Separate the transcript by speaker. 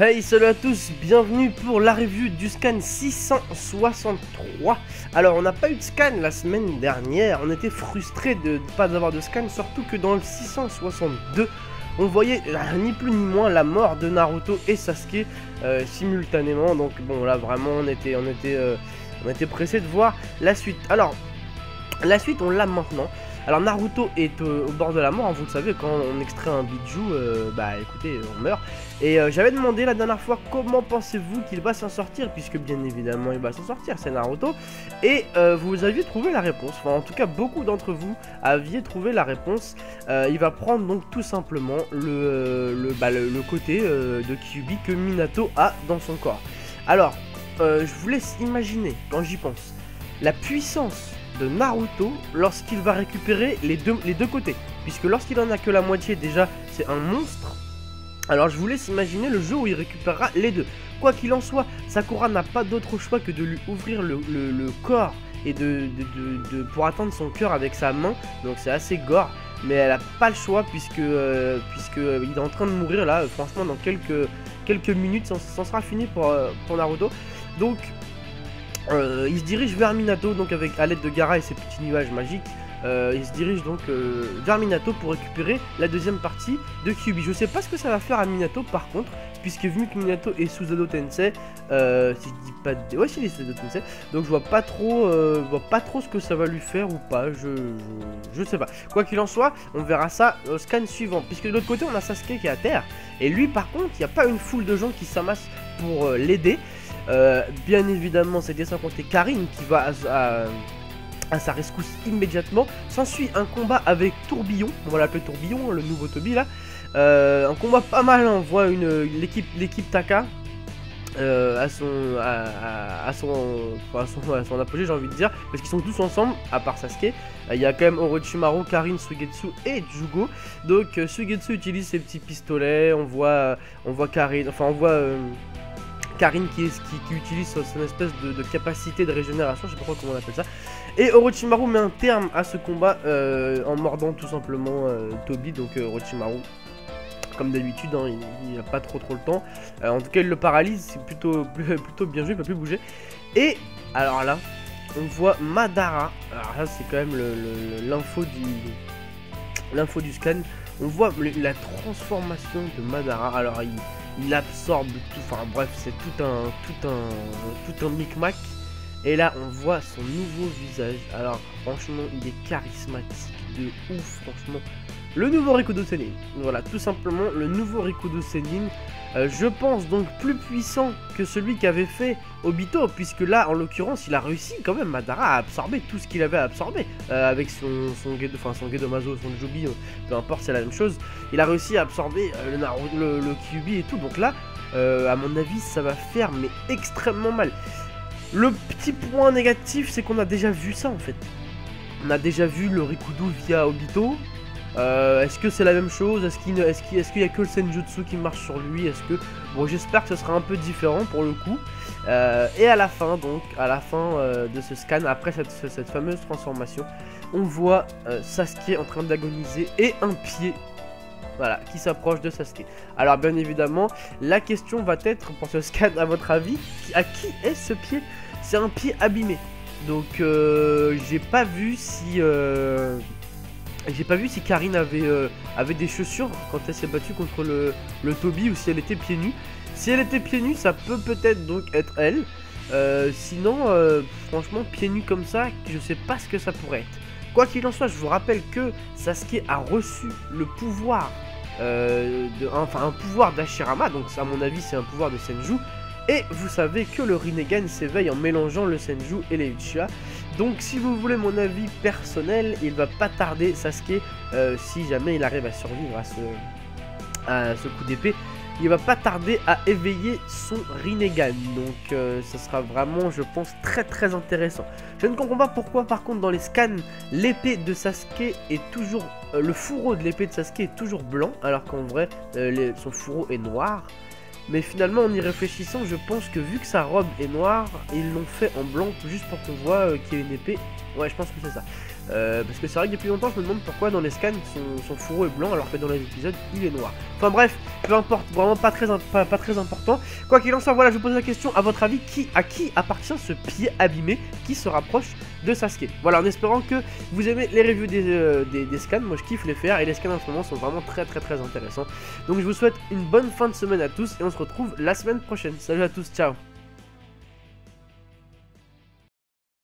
Speaker 1: Hey, salut à tous, bienvenue pour la review du scan 663. Alors, on n'a pas eu de scan la semaine dernière, on était frustrés de ne pas avoir de scan, surtout que dans le 662, on voyait ni plus ni moins la mort de Naruto et Sasuke simultanément. Donc bon, là vraiment on était pressés de voir la suite. Alors, la suite on l'a maintenant. Alors Naruto est au bord de la mort, hein, vous le savez, quand on extrait un bijou, bah écoutez, on meurt. Et j'avais demandé la dernière fois comment pensez-vous qu'il va s'en sortir, puisque bien évidemment il va s'en sortir, c'est Naruto. Et vous aviez trouvé la réponse, enfin en tout cas beaucoup d'entre vous aviez trouvé la réponse. Il va prendre donc tout simplement le côté de Kyuubi que Minato a dans son corps. Alors, je vous laisse imaginer, quand j'y pense, la puissance de Naruto lorsqu'il va récupérer les deux côtés, puisque lorsqu'il en a que la moitié déjà c'est un monstre. Alors je vous laisse imaginer le jeu où il récupérera les deux. Quoi qu'il en soit, Sakura n'a pas d'autre choix que de lui ouvrir le corps et pour atteindre son cœur avec sa main, donc c'est assez gore, mais elle a pas le choix puisque il est en train de mourir là. Franchement dans quelques minutes ça sera fini pour Naruto. Donc il se dirige vers Minato, donc à l'aide de Gaara et ses petits nuages magiques. Il se dirige donc vers Minato pour récupérer la deuxième partie de Kyuubi. Je sais pas ce que ça va faire à Minato par contre, puisque vu que Minato est sous Edo Tensei, si je dis pas de... ouais, il est sous Edo Tensei, donc je vois pas trop ce que ça va lui faire ou pas, je sais pas. Quoi qu'il en soit, on verra ça au scan suivant, puisque de l'autre côté on a Sasuke qui est à terre, et lui par contre, il n'y a pas une foule de gens qui s'amassent pour l'aider. Bien évidemment, c'était sans compter Karine qui va à sa rescousse immédiatement. S'ensuit un combat avec Tourbillon, on va l'appeler Tourbillon, le nouveau Toby là. Un combat pas mal, on voit l'équipe Taka à son apogée, j'ai envie de dire, parce qu'ils sont tous ensemble, à part Sasuke. Il y a quand même Orochimaru, Karine, Suigetsu et Jugo. Donc Suigetsu utilise ses petits pistolets, on voit Karine, enfin on voit Karine qui utilise son espèce de capacité de régénération, je sais pas trop comment on appelle ça. Et Orochimaru met un terme à ce combat en mordant tout simplement Toby. Donc Orochimaru, comme d'habitude, hein, il n'a pas trop le temps. En tout cas, il le paralyse, c'est plutôt bien joué, il ne peut plus bouger. Et alors là, on voit Madara. Alors là, c'est quand même l'info du scan. On voit la transformation de Madara. Alors il absorbe tout, enfin bref, c'est tout un micmac. Et là on voit son nouveau visage. Alors franchement il est charismatique de ouf, franchement. Le nouveau Rikudo Sennin, voilà, tout simplement le nouveau Rikudo Sennin. Je pense donc plus puissant que celui qu'avait fait Obito, puisque là en l'occurrence il a réussi quand même, Madara, à absorber tout ce qu'il avait à absorber avec son Gedomazo, son Jobi, peu importe, c'est la même chose. Il a réussi à absorber le Kyuubi et tout, donc là à mon avis ça va faire mais extrêmement mal. Le petit point négatif, c'est qu'on a déjà vu ça en fait. On a déjà vu le Rikudo via Obito. Est-ce que c'est la même chose? Est-ce qu'il y a que le Senjutsu qui marche sur lui? Bon, j'espère que ce sera un peu différent pour le coup. Et à la fin, de ce scan, après cette fameuse transformation, on voit Sasuke en train d'agoniser et un pied, voilà, qui s'approche de Sasuke. Alors bien évidemment, la question va être pour ce scan, à votre avis, à qui est ce pied? C'est un pied abîmé. Donc j'ai pas vu si Karine avait des chaussures quand elle s'est battue contre le Toby, ou si elle était pieds nus. Si elle était pieds nus, ça peut-être donc être elle. Sinon, franchement, pieds nus comme ça, je sais pas ce que ça pourrait être. Quoi qu'il en soit, je vous rappelle que Sasuke a reçu le pouvoir, un pouvoir d'Hashirama, donc à mon avis c'est un pouvoir de Senju. Et vous savez que le Rinnegan s'éveille en mélangeant le Senju et les Uchiha. Donc si vous voulez mon avis personnel, il va pas tarder, Sasuke, si jamais il arrive à survivre à ce coup d'épée, il va pas tarder à éveiller son Rinnegan. Donc ça sera vraiment, je pense, très intéressant. Je ne comprends pas pourquoi par contre dans les scans, l'épée de Sasuke est toujours... le fourreau de l'épée de Sasuke est toujours blanc, alors qu'en vrai son fourreau est noir. Mais finalement en y réfléchissant, je pense que vu que sa robe est noire, ils l'ont fait en blanc juste pour qu'on voit qu'il y a une épée Ouais, je pense que c'est ça. Parce que c'est vrai que depuis longtemps, je me demande pourquoi dans les scans, son fourreau est blanc alors que dans les épisodes, il est noir. Enfin bref, peu importe, vraiment pas très important. Quoi qu'il en soit, voilà, je vous pose la question, à votre avis, à qui appartient ce pied abîmé qui se rapproche de Sasuke? Voilà, en espérant que vous aimez les reviews des scans, moi je kiffe les faire et les scans en ce moment sont vraiment très intéressants. Donc je vous souhaite une bonne fin de semaine à tous et on se retrouve la semaine prochaine. Salut à tous, ciao!